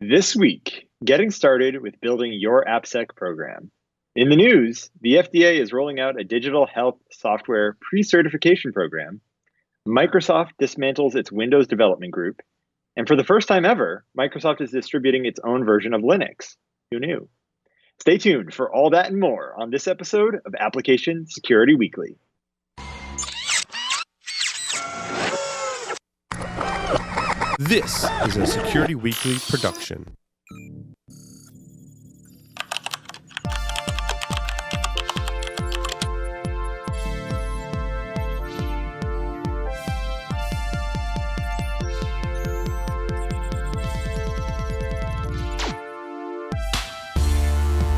This week, getting started with building your AppSec program. In the news, the FDA is rolling out a digital health software pre-certification program. Microsoft dismantles its Windows development group. And for the first time ever, Microsoft is distributing its own version of Linux. Who knew? Stay tuned for all that and more on this episode of Application Security Weekly. This is a Security Weekly production.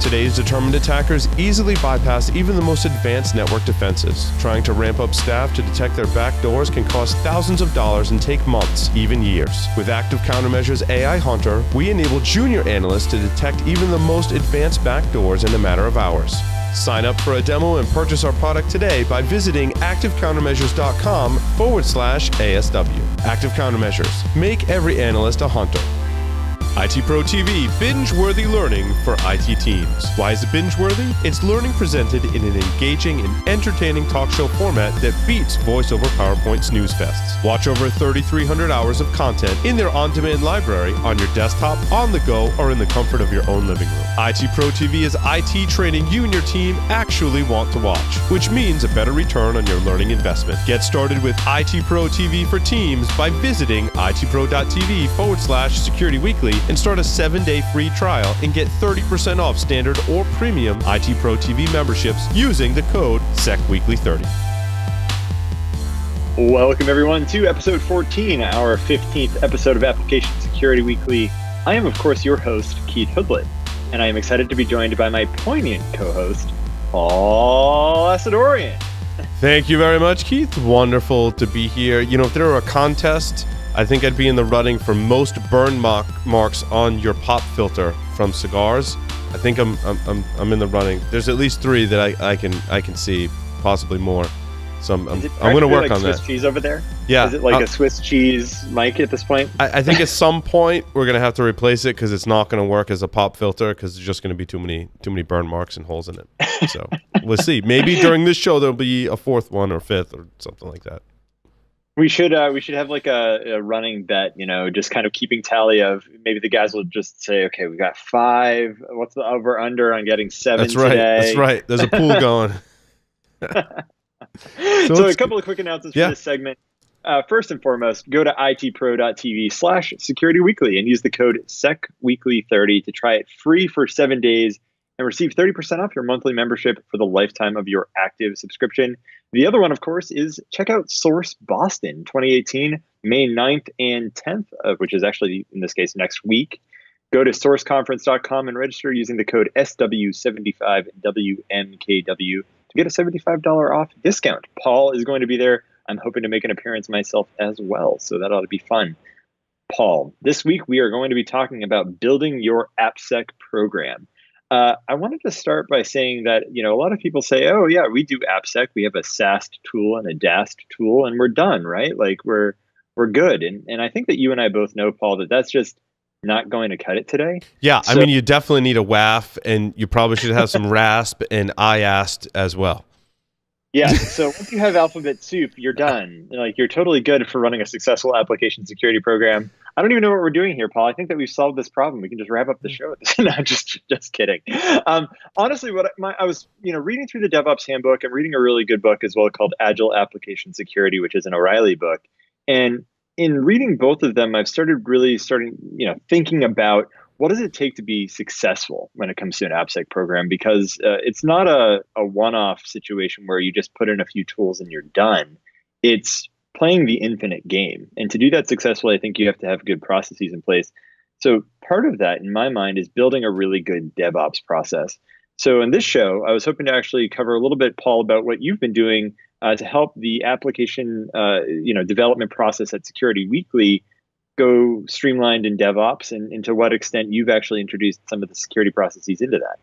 Today's determined attackers easily bypass even the most advanced network defenses. Trying to ramp up staff to detect their backdoors can cost thousands of dollars and take months, even years. With Active Countermeasures AI Hunter, we enable junior analysts to detect even the most advanced backdoors in a matter of hours. Sign up for a demo and purchase our product today by visiting activecountermeasures.com/ASW. Active Countermeasures. Make every analyst a hunter. IT Pro TV, binge-worthy learning for IT teams. Why is it binge-worthy? It's learning presented in an engaging and entertaining talk show format that beats voice-over PowerPoint snooze fests. Watch over 3,300 hours of content in their on-demand library on your desktop, on the go, or in the comfort of your own living room. IT Pro TV is IT training you and your team actually want to watch, which means a better return on your learning investment. Get started with IT Pro TV for teams by visiting itpro.tv/Security Weekly and start a 7-day free trial and get 30% off standard or premium IT Pro TV memberships using the code SECWeekly30. Welcome everyone to episode 14, our 15th episode of Application Security Weekly. I am, of course, your host, Keith Hoodlett, and I am excited to be joined by my poignant co-host, Paul Asadorian. Thank you very much, Keith. Wonderful to be here. You know, if there were a contest, I think I'd be in the running for most burn marks on your pop filter from cigars. I think I'm in the running. There's at least 3 that I can see, possibly more. So I'm going to work on Swiss that. Cheese over there? Yeah. Is it like a Swiss cheese mic at this point? I think at some point we're going to have to replace it because it's not going to work as a pop filter because there's just going to be too many burn marks and holes in it. So we'll see. Maybe during this show there'll be a 4th one or 5th or something like that. We should have like a running bet, you know, just kind of keeping tally of maybe the guys will just say, okay, we got 5. What's the over under on getting 7 today? That's right. There's a pool going. So a couple of quick announcements for this segment. First and foremost, go to itpro.tv/Security Weekly and use the code SECWeekly30 to try it free for 7 days and receive 30% off your monthly membership for the lifetime of your active subscription. The other one, of course, is check out Source Boston 2018, May 9th and 10th, which is actually, in this case, next week. Go to sourceconference.com and register using the code SW75WMKW to get a $75 off discount. Paul is going to be there. I'm hoping to make an appearance myself as well, so that ought to be fun. Paul, this week we are going to be talking about building your AppSec program. I wanted to start by saying that, you know, a lot of people say, oh, yeah, we do AppSec. We have a SAST tool and a DAST tool, and we're done, right? Like, we're good. And I think that you and I both know, Paul, that that's just not going to cut it today. Yeah, so, I mean, you definitely need a WAF, and you probably should have some RASP and IAST as well. Yeah, so once you have alphabet soup, you're done. Like, you're totally good for running a successful application security program. I don't even know what we're doing here, Paul. I think that we've solved this problem. We can just wrap up the show. No, just kidding. Honestly, I was reading through the DevOps handbook. I'm reading a really good book as well called Agile Application Security, which is an O'Reilly book. And in reading both of them, I've started thinking about what does it take to be successful when it comes to an AppSec program? Because it's not a one-off situation where you just put in a few tools and you're done. It's playing the infinite game. And to do that successfully, I think you have to have good processes in place. So part of that, in my mind, is building a really good DevOps process. So in this show, I was hoping to actually cover a little bit, Paul, about what you've been doing to help the application development process at Security Weekly go streamlined in DevOps, and to what extent you've actually introduced some of the security processes into that.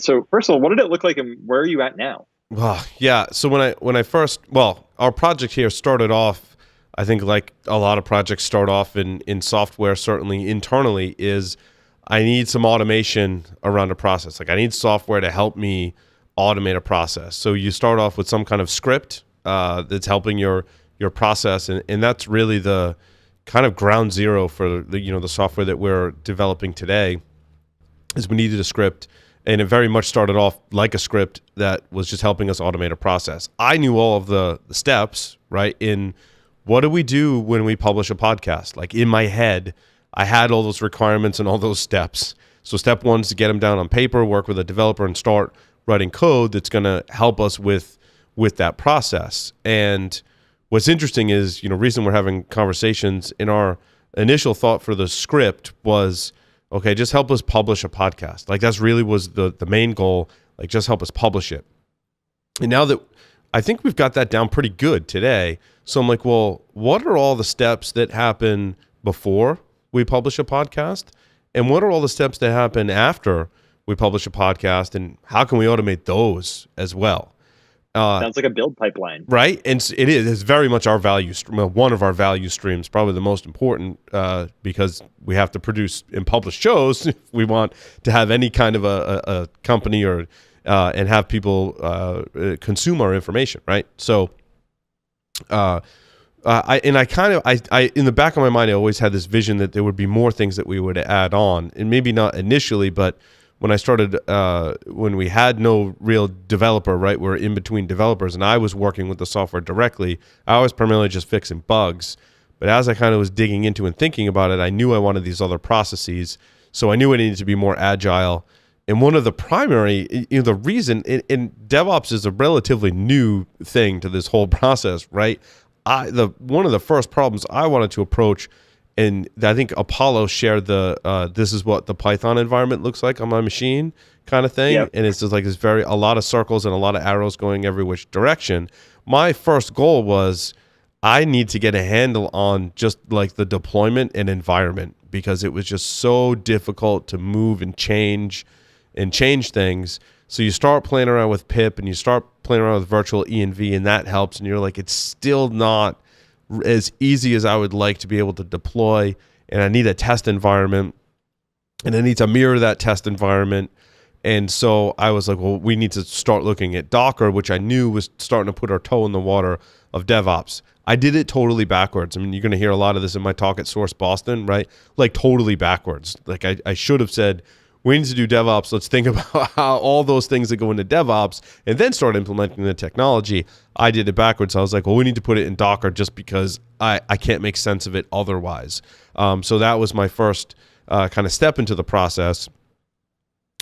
So first of all, what did it look like and where are you at now? Well, yeah. So when I first, our project here started off, I think like a lot of projects start off in software, certainly internally, is I need some automation around a process. Like I need software to help me automate a process. So you start off with some kind of script that's helping your process, and that's really the kind of ground zero for the software that we're developing today. Is we needed a script, and it very much started off like a script that was just helping us automate a process. I knew all of the steps, right? In what do we do when we publish a podcast? Like in my head, I had all those requirements and all those steps. So step one is to get them down on paper, work with a developer, and start writing code that's going to help us with that process. And what's interesting is, reason we're having conversations, in our initial thought for the script was, okay, just help us publish a podcast. Like that's really was the main goal, like just help us publish it. And now that I think we've got that down pretty good today, so I'm like, well, what are all the steps that happen before we publish a podcast? And what are all the steps that happen after we publish a podcast? And how can we automate those as well? Sounds like a build pipeline. Right? And it's very much our value, one of our value streams, probably the most important, because we have to produce and publish shows if we want to have any kind of a company or and have people consume our information, right? So I in the back of my mind, I always had this vision that there would be more things that we would add on, and maybe not initially, but when I started, when we had no real developer, right, we're in between developers, and I was working with the software directly, I was primarily just fixing bugs. But as I kind of was digging into and thinking about it, I knew I wanted these other processes, so I knew I needed to be more agile. And one of the primary, the reason, in DevOps is a relatively new thing to this whole process, right? One of the first problems I wanted to approach, and I think Apollo shared this is what the Python environment looks like on my machine kind of thing. Yep. And it's just like a lot of circles and a lot of arrows going every which direction. My first goal was I need to get a handle on just like the deployment and environment, because it was just so difficult to move and change things. So you start playing around with pip and you start playing around with virtual env, and that helps. And you're like, it's still not as easy as I would like to be able to deploy, and I need a test environment, and I need to mirror that test environment. And so I was like, well, we need to start looking at Docker, which I knew was starting to put our toe in the water of DevOps. I did it totally backwards. I mean, you're going to hear a lot of this in my talk at Source Boston, right? Like totally backwards. Like I should have said, we need to do DevOps. Let's think about how all those things that go into DevOps and then start implementing the technology. I did it backwards. I was like, well, we need to put it in Docker just because I can't make sense of it otherwise. So that was my first kind of step into the process.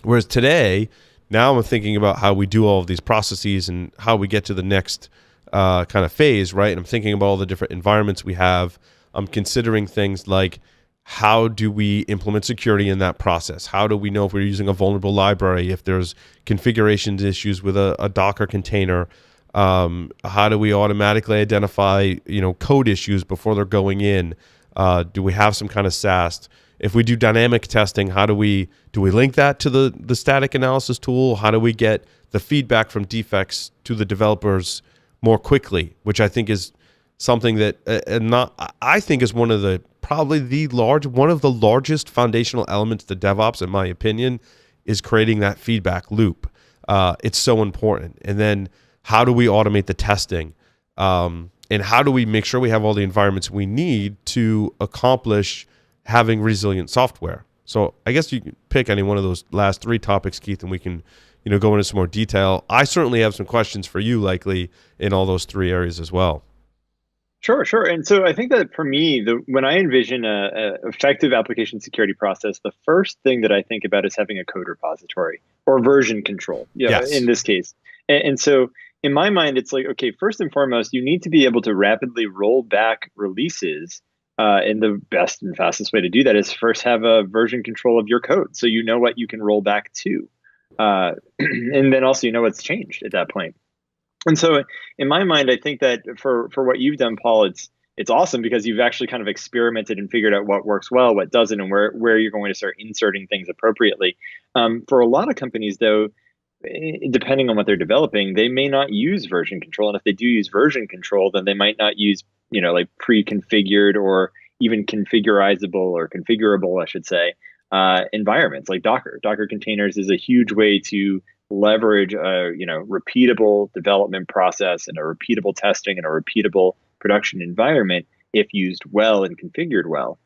Whereas today, now I'm thinking about how we do all of these processes and how we get to the next kind of phase, right? And I'm thinking about all the different environments we have. I'm considering things like, how do we implement security in that process? How do we know if we're using a vulnerable library, if there's configurations issues with a Docker container? How do we automatically identify, code issues before they're going in? Do we have some kind of SAST? If we do dynamic testing, do we link that to the static analysis tool? How do we get the feedback from defects to the developers more quickly? Which I think is something that I think is one of the largest foundational elements to DevOps, in my opinion, is creating that feedback loop. It's so important. And then how do we automate the testing? And how do we make sure we have all the environments we need to accomplish having resilient software? So I guess you can pick any one of those last three topics, Keith, and we can go into some more detail. I certainly have some questions for you, likely, in all those three areas as well. Sure. And so I think that for me, when I envision a effective application security process, the first thing that I think about is having a code repository or version control, yes, in this case. And so in my mind, it's like, okay, first and foremost, you need to be able to rapidly roll back releases. And the best and fastest way to do that is first have a version control of your code, so you know what you can roll back to. And then also, what's changed at that point. And so in my mind, I think that for what you've done, Paul, it's awesome because you've actually kind of experimented and figured out what works well, what doesn't, and where you're going to start inserting things appropriately. For a lot of companies, though, depending on what they're developing, they may not use version control. And if they do use version control, then they might not use, like pre-configured or even configurizable or configurable, I should say, environments like Docker. Docker containers is a huge way to leverage a repeatable development process and a repeatable testing and a repeatable production environment if used well and configured well.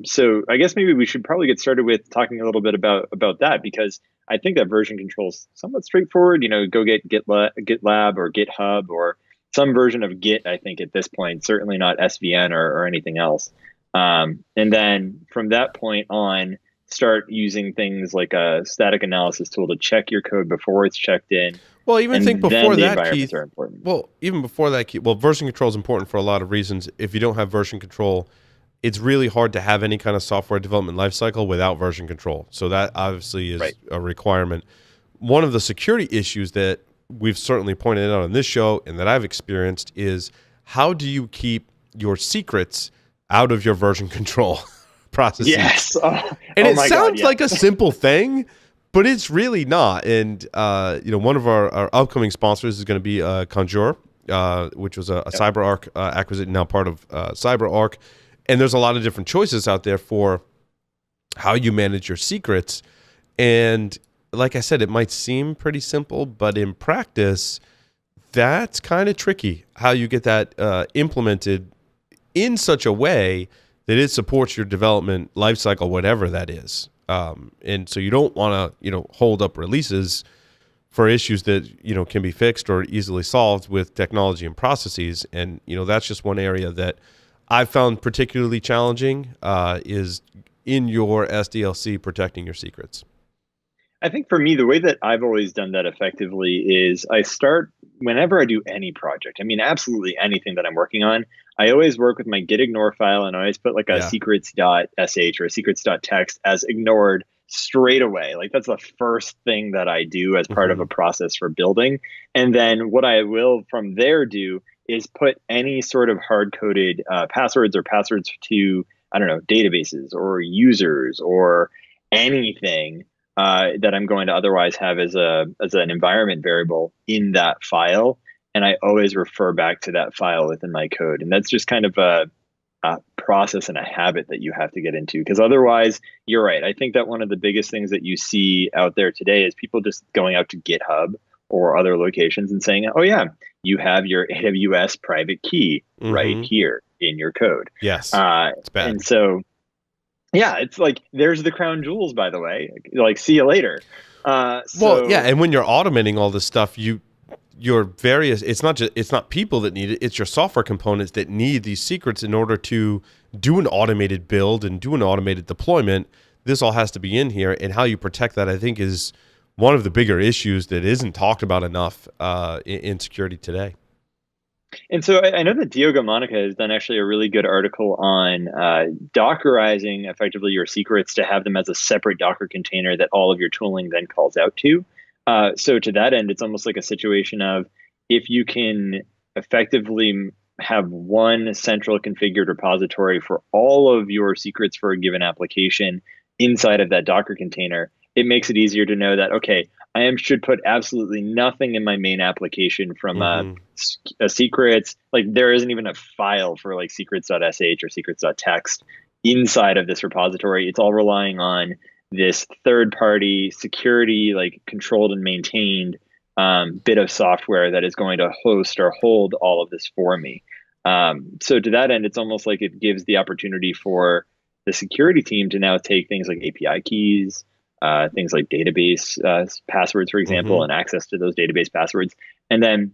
So I guess maybe we should probably get started with talking a little bit about that, because I think that version control is somewhat straightforward. Go get GitLab or GitHub or some version of Git. I think at this point, certainly not SVN or anything else. And then from that point on, start using things like a static analysis tool to check your code before it's checked in. Well, even and think then before the that, environments Keith. are important. Well, even before that, Keith. Well, version control is important for a lot of reasons. If you don't have version control, it's really hard to have any kind of software development lifecycle without version control. So that obviously is Right. a requirement. One of the security issues that we've certainly pointed out on this show and that I've experienced is, how do you keep your secrets out of your version control processes? Yes. And it my sounds God, yeah. like a simple thing, but it's really not. And one of our upcoming sponsors is going to be Conjure, which was a CyberArk acquisition, now part of CyberArk. And there's a lot of different choices out there for how you manage your secrets. And like I said, it might seem pretty simple, but in practice, that's kind of tricky, how you get that implemented in such a way that it supports your development lifecycle, whatever that is. And so you don't want to, hold up releases for issues that, can be fixed or easily solved with technology and processes. And, that's just one area that I've found particularly challenging, is in your SDLC protecting your secrets. I think for me, the way that I've always done that effectively is I start whenever I do any project. I mean, absolutely anything that I'm working on. I always work with my git ignore file, and I always put like a secrets.sh or a secrets.txt as ignored straight away. Like that's the first thing that I do as part of a process for building. And then what I will from there do is put any sort of hard-coded passwords or passwords to, I don't know, databases or users or anything that I'm going to otherwise have as an environment variable in that file. And I always refer back to that file within my code. And that's just kind of a process and a habit that you have to get into, because otherwise, you're right. I think that one of the biggest things that you see out there today is people just going out to GitHub or other locations and saying, oh yeah, you have your AWS private key right here in your code. Yes, it's bad. And so, yeah, it's like, there's the crown jewels, by the way. Like, see you later. Well, yeah, and when you're automating all this stuff, your various, it's not people that need it, it's your software components that need these secrets in order to do an automated build and do an automated deployment. This all has to be in here, and how you protect that, I think, is one of the bigger issues that isn't talked about enough in security today. And so I know that Diogo Monica has done actually a really good article on Dockerizing effectively your secrets to have them as a separate Docker container that all of your tooling then calls out to. So to that end, it's almost like a situation of, if you can effectively have one central configured repository for all of your secrets for a given application inside of that Docker container, it makes it easier to know that, okay, should put absolutely nothing in my main application from a secrets. Like, there isn't even a file for like secrets.sh or secrets.txt inside of this repository. It's all relying on this third-party security, like controlled and maintained bit of software that is going to host or hold all of this for me. So to that end, it's almost like it gives the opportunity for the security team to now take things like API keys, things like database passwords, for example, and access to those database passwords. And then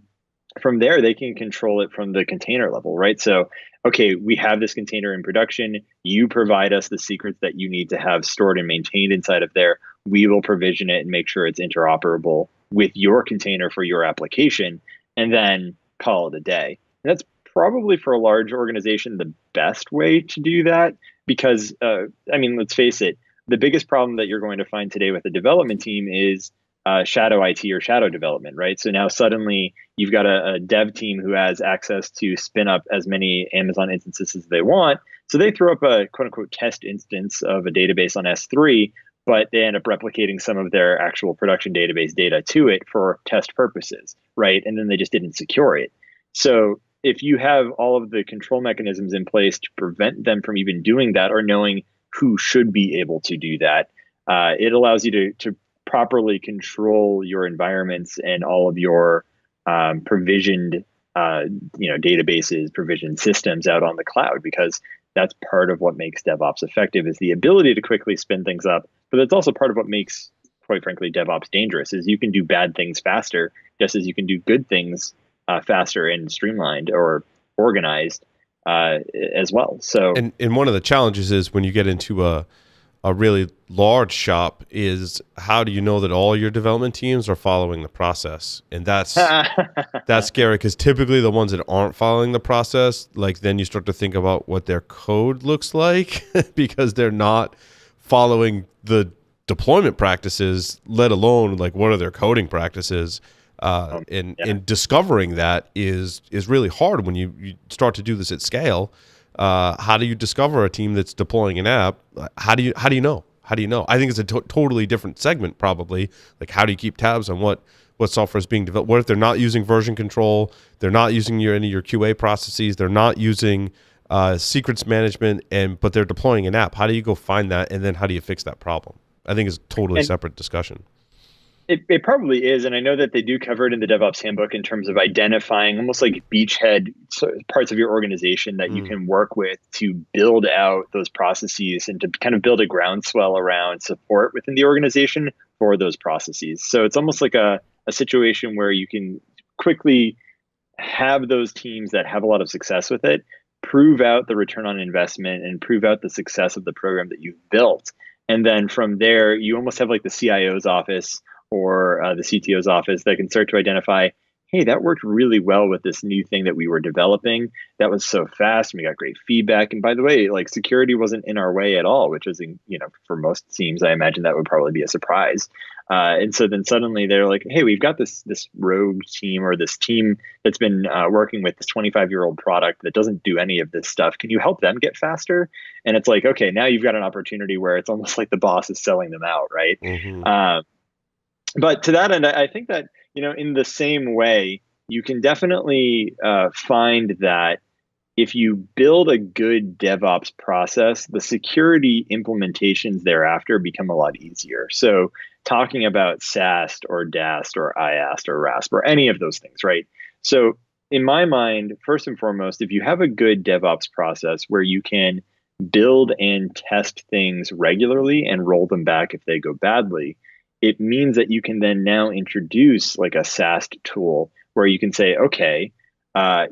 from there, they can control it from the container level, right? So, okay, we have this container in production. You provide us the secrets that you need to have stored and maintained inside of there. We will provision it and make sure it's interoperable with your container for your application, and then call it a day. And that's probably, for a large organization, the best way to do that, because, let's face it, the biggest problem that you're going to find today with the development team is shadow IT or shadow development, right? So now suddenly you've got a dev team who has access to spin up as many Amazon instances as they want. So they throw up a quote unquote test instance of a database on S3, but they end up replicating some of their actual production database data to it for test purposes, right? And then they just didn't secure it. So if you have all of the control mechanisms in place to prevent them from even doing that, or knowing who should be able to do that. It allows you to properly control your environments and all of your provisioned databases, provisioned systems out on the cloud, because that's part of what makes DevOps effective, is the ability to quickly spin things up. But that's also part of what makes, quite frankly, DevOps dangerous, is you can do bad things faster, just as you can do good things faster and streamlined or organized as well. So, and one of the challenges is when you get into a really large shop is, how do you know that all your development teams are following the process? And that's scary, because typically the ones that aren't following the process, like, then you start to think about what their code looks like because they're not following the deployment practices, let alone like what are their coding practices. And discovering that is really hard when you start to do this at scale. How do you discover a team that's deploying an app? How do you know? How do you know? I think it's a totally different segment, probably. Like, how do you keep tabs on what software is being developed? What if they're not using version control? They're not using any of your QA processes. They're not using secrets management, but they're deploying an app. How do you go find that, and then how do you fix that problem? I think it's a totally separate discussion. It probably is, and I know that they do cover it in the DevOps handbook in terms of identifying almost like beachhead parts of your organization that you can work with to build out those processes and to kind of build a groundswell around support within the organization for those processes. So it's almost like a situation where you can quickly have those teams that have a lot of success with it, prove out the return on investment and prove out the success of the program that you've built. And then from there, you almost have like the CIO's office or the CTO's office that can start to identify, hey, that worked really well with this new thing that we were developing. That was so fast, and we got great feedback. And by the way, like, security wasn't in our way at all, which is, for most teams, I imagine that would probably be a surprise. And so then suddenly they're like, hey, we've got this rogue team, or this team that's been working with this 25-year-old product that doesn't do any of this stuff. Can you help them get faster? And it's like, okay, now you've got an opportunity where it's almost like the boss is selling them out, right? Mm-hmm. But to that end, I think that, in the same way, you can definitely find that if you build a good DevOps process, the security implementations thereafter become a lot easier. So talking about SAST or DAST or IAST or RASP or any of those things, right? So in my mind, first and foremost, if you have a good DevOps process where you can build and test things regularly and roll them back if they go badly, it means that you can then now introduce like a SAST tool where you can say, okay,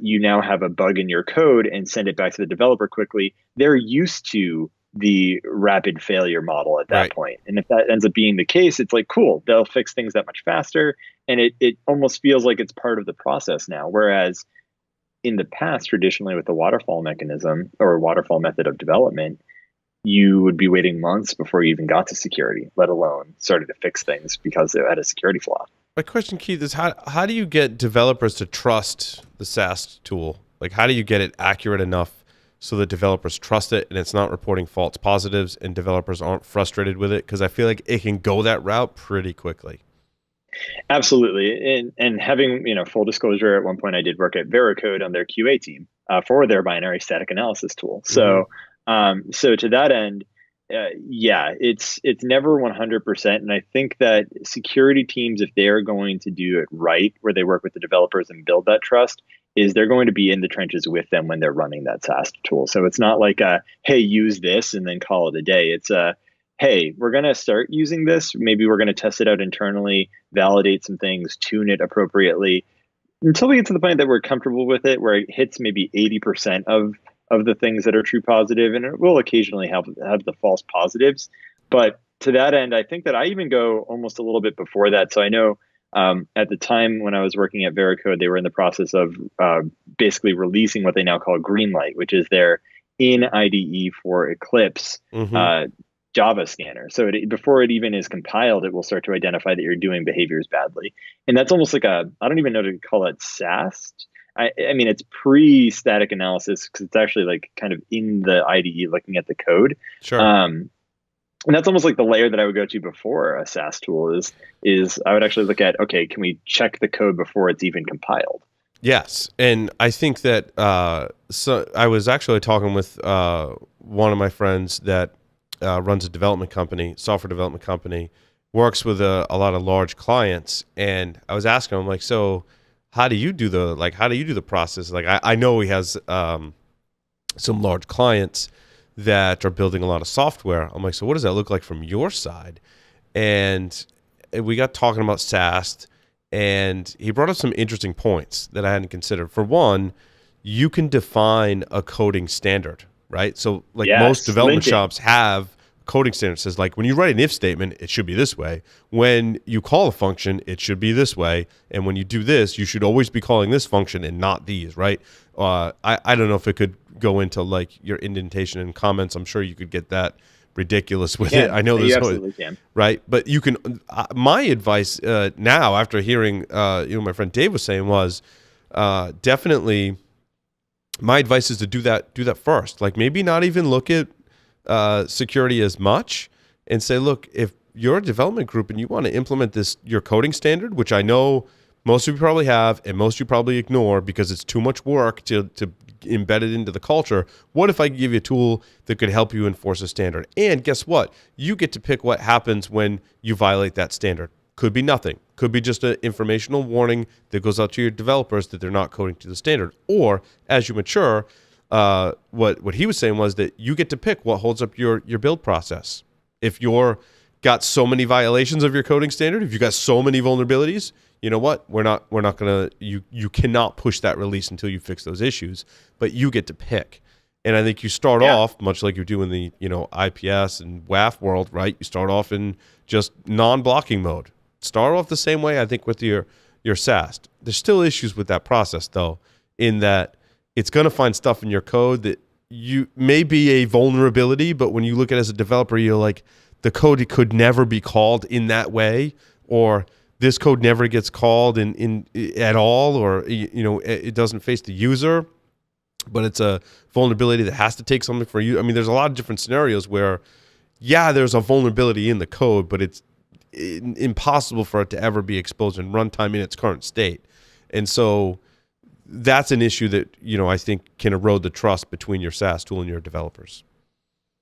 you now have a bug in your code and send it back to the developer quickly. They're used to the rapid failure model at that point. And if that ends up being the case, it's like, cool, they'll fix things that much faster. And it almost feels like it's part of the process now. Whereas in the past, traditionally with the waterfall mechanism or waterfall method of development, you would be waiting months before you even got to security, let alone started to fix things because they had a security flaw. My question, Keith, is how do you get developers to trust the SAST tool? Like, how do you get it accurate enough so that developers trust it and it's not reporting false positives and developers aren't frustrated with it? Because I feel like it can go that route pretty quickly. Absolutely. And having, full disclosure, at one point I did work at Veracode on their QA team for their binary static analysis tool. So so to that end, it's never 100%. And I think that security teams, if they are going to do it right, where they work with the developers and build that trust, is they're going to be in the trenches with them when they're running that SAST tool. So it's not like hey, use this and then call it a day. It's hey, we're going to start using this. Maybe we're going to test it out internally, validate some things, tune it appropriately until we get to the point that we're comfortable with it, where it hits maybe 80% of the things that are true positive, and it will occasionally have the false positives. But to that end, I think that I even go almost a little bit before that. So I know at the time when I was working at Veracode, they were in the process of basically releasing what they now call Greenlight, which is their in IDE for Eclipse Java scanner. So before it even is compiled, it will start to identify that you're doing behaviors badly. And that's almost like I don't even know to call it SAST. I mean, it's pre-static analysis because it's actually like kind of in the IDE looking at the code. Sure. And that's almost like the layer that I would go to before a SAST tool is I would actually look at, okay, can we check the code before it's even compiled? Yes. And I think that so I was actually talking with one of my friends that runs a development company, software development company, works with a lot of large clients. And I was asking him, like, so how do you do the process? Like, I know he has some large clients that are building a lot of software. I'm like, so what does that look like from your side? And we got talking about SaaS, and he brought up some interesting points that I hadn't considered. For one, you can define a coding standard, right? So like most Yes, development linting. shops have coding standards. Says like when you write an if statement, it should be this way. When you call a function, it should be this way. And when you do this, you should always be calling this function and not these, right? I don't know if it could go into like your indentation and comments. I'm sure you could get that ridiculous with it. I know You there's absolutely can. right, but you can. My advice now, after hearing my friend Dave was saying, was definitely my advice is to do that first. Like maybe not even look at security as much, and say, look, if you're a development group and you want to implement your coding standard, which I know most of you probably have, and most of you probably ignore because it's too much work to embed it into the culture. What if I give you a tool that could help you enforce a standard? And guess what? You get to pick what happens when you violate that standard. Could be nothing. Could be just an informational warning that goes out to your developers that they're not coding to the standard. Or as you mature, what he was saying was that you get to pick what holds up your build process. If you're got so many violations of your coding standard, if you got so many vulnerabilities, you know what? We're not gonna you cannot push that release until you fix those issues. But you get to pick. And I think you start off much like you do in the IPS and WAF world, right? You start off in just non-blocking mode. Start off the same way I think with your SAST. There's still issues with that process though, in that it's going to find stuff in your code that you may be a vulnerability, but when you look at it as a developer, you're like, the code could never be called in that way, or this code never gets called in at all, or it doesn't face the user, but it's a vulnerability that has to take something for you. I mean, there's a lot of different scenarios where, there's a vulnerability in the code, but it's impossible for it to ever be exposed in runtime in its current state. And so that's an issue that, I think can erode the trust between your SaaS tool and your developers.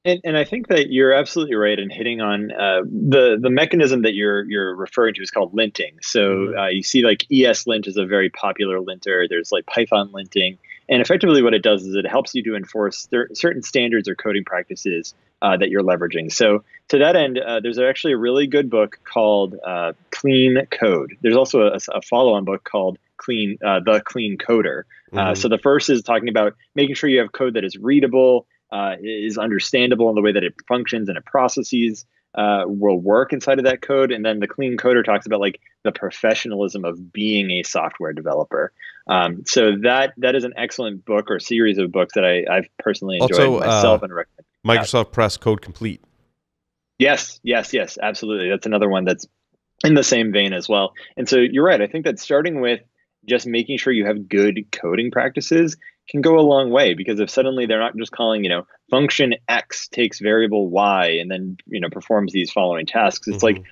And I think that you're absolutely right in hitting on the mechanism that you're referring to is called linting. So you see like ESLint is a very popular linter. There's like Python linting. And effectively what it does is it helps you to enforce certain standards or coding practices that you're leveraging. So to that end, there's actually a really good book called Clean Code. There's also a follow-on book called The Clean Coder. So the first is talking about making sure you have code that is readable, is understandable in the way that it functions and it processes will work inside of that code. And then the Clean Coder talks about like the professionalism of being a software developer. So that is an excellent book or series of books that I've personally enjoyed Also, myself and recommend. Microsoft Press Code Complete. Yes, absolutely. That's another one that's in the same vein as well. And so you're right. I think that starting with just making sure you have good coding practices can go a long way, because if suddenly they're not just calling, function X takes variable Y and then, performs these following tasks. It's like,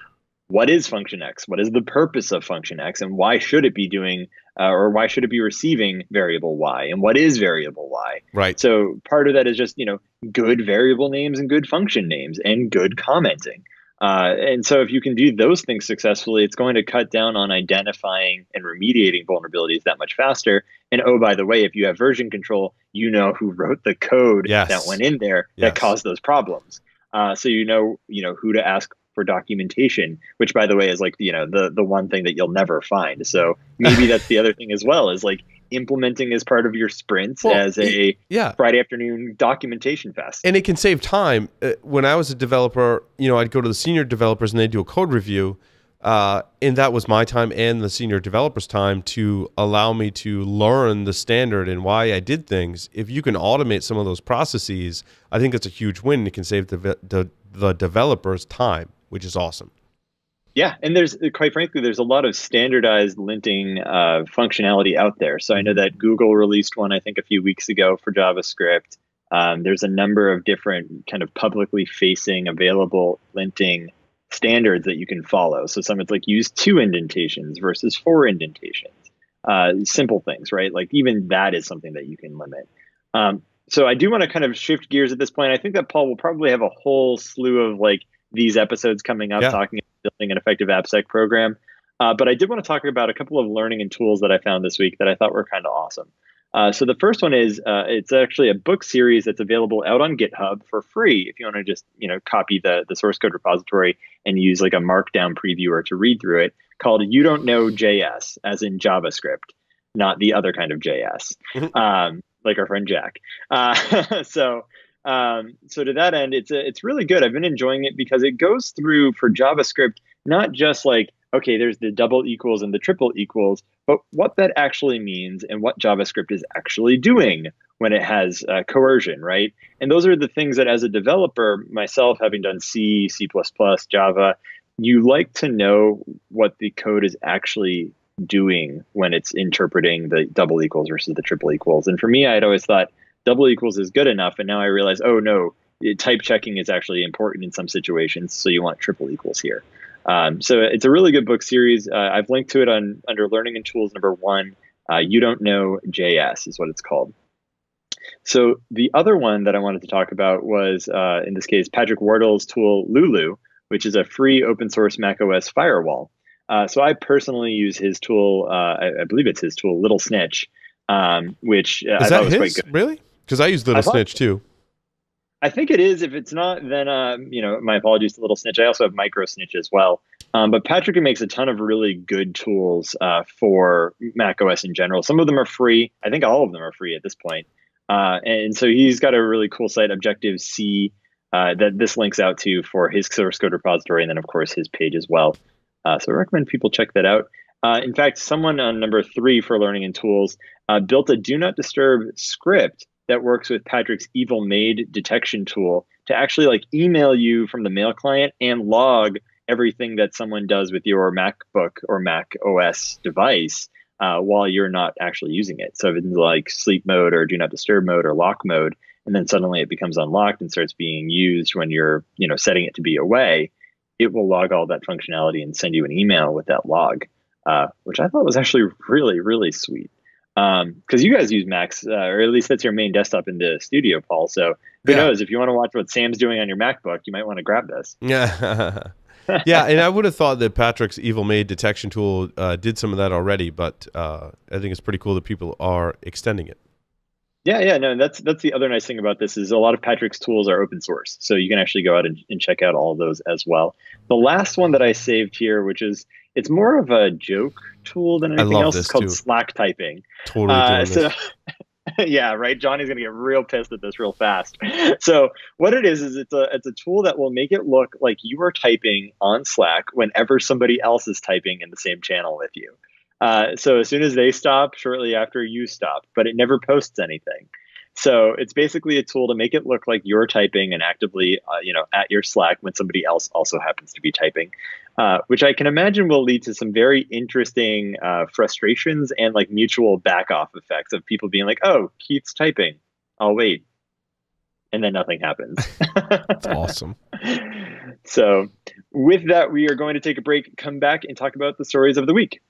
what is function X? What is the purpose of function X? And why should it be doing, or why should it be receiving variable Y? And what is variable Y? Right. So part of that is just, good variable names and good function names and good commenting. And so if you can do those things successfully, it's going to cut down on identifying and remediating vulnerabilities that much faster. And oh, by the way, if you have version control, you know who wrote the code that went in there that caused those problems. So you know who to ask for documentation, which by the way is like the one thing that you'll never find. So maybe that's the other thing as well, is like implementing as part of your sprints as a Friday afternoon documentation fest. And it can save time. When I was a developer, I'd go to the senior developers and they'd do a code review. And that was my time and the senior developers' time to allow me to learn the standard and why I did things. If you can automate some of those processes, I think that's a huge win. It can save the developers time, which is awesome. Yeah, and quite frankly, there's a lot of standardized linting functionality out there. So I know that Google released one, I think, a few weeks ago for JavaScript. There's a number of different kind of publicly facing available linting standards that you can follow. So some it's like use 2 indentations versus 4 indentations. Simple things, right? Like even that is something that you can limit. So I do want to kind of shift gears at this point. I think that Paul will probably have a whole slew of like these episodes coming up Yeah. talking about building an effective AppSec program. But I did want to talk about a couple of learning and tools that I found this week that I thought were kind of awesome. So the first one is it's actually a book series that's available out on GitHub for free if you want to just copy the source code repository and use like a markdown previewer to read through it, called You Don't Know JS, as in JavaScript, not the other kind of JS, like our friend Jack. So to that end, it's really good. I've been enjoying it because it goes through for JavaScript not just like, okay, there's the double equals and the triple equals, but what that actually means and what JavaScript is actually doing when it has coercion, right? And those are the things that, as a developer, myself having done C, C++, Java, you like to know what the code is actually doing when it's interpreting the double equals versus the triple equals. And for me, I'd always thought double equals is good enough. And now I realize, oh no, type checking is actually important in some situations. So you want triple equals here. So it's a really good book series. I've linked to it under Learning and Tools #1. You Don't Know JS is what it's called. So the other one that I wanted to talk about was, in this case, Patrick Wardle's tool Lulu, which is a free open source macOS firewall. So I personally use his tool. I believe it's his tool, Little Snitch, which I thought was quite good. Really? Because I use Little Snitch too. I think it is. If it's not, then my apologies to Little Snitch. I also have Micro Snitch as well. But Patrick makes a ton of really good tools for macOS in general. Some of them are free. I think all of them are free at this point. And so he's got a really cool site, Objective-C, that this links out to for his source code repository, and then of course his page as well. So I recommend people check that out. In fact, someone on #3 for Learning and Tools built a Do Not Disturb script that works with Patrick's Evil Maid detection tool to actually like email you from the mail client and log everything that someone does with your MacBook or Mac OS device while you're not actually using it. So if it's like sleep mode or do not disturb mode or lock mode, and then suddenly it becomes unlocked and starts being used when you're setting it to be away, it will log all that functionality and send you an email with that log, which I thought was actually really, really sweet. Because you guys use Macs, or at least that's your main desktop in the studio, Paul. So who knows, if you want to watch what Sam's doing on your MacBook, you might want to grab this. Yeah. Yeah, and I would have thought that Patrick's Evil Maid detection tool did some of that already, but I think it's pretty cool that people are extending it. Yeah, no, that's the other nice thing about this is a lot of Patrick's tools are open source, so you can actually go out and check out all of those as well. The last one that I saved here, which is it's more of a joke tool than anything else, is called Slack typing. Totally doing this. Yeah, right. Johnny's gonna get real pissed at this real fast. So what it is it's a tool that will make it look like you are typing on Slack whenever somebody else is typing in the same channel with you. So as soon as they stop, shortly after you stop, but it never posts anything. So it's basically a tool to make it look like you're typing and actively, at your Slack when somebody else also happens to be typing, which I can imagine will lead to some very interesting frustrations and like mutual back off effects of people being like, oh, Keith's typing, I'll wait. And then nothing happens. That's awesome. So with that, we are going to take a break, come back and talk about the stories of the week.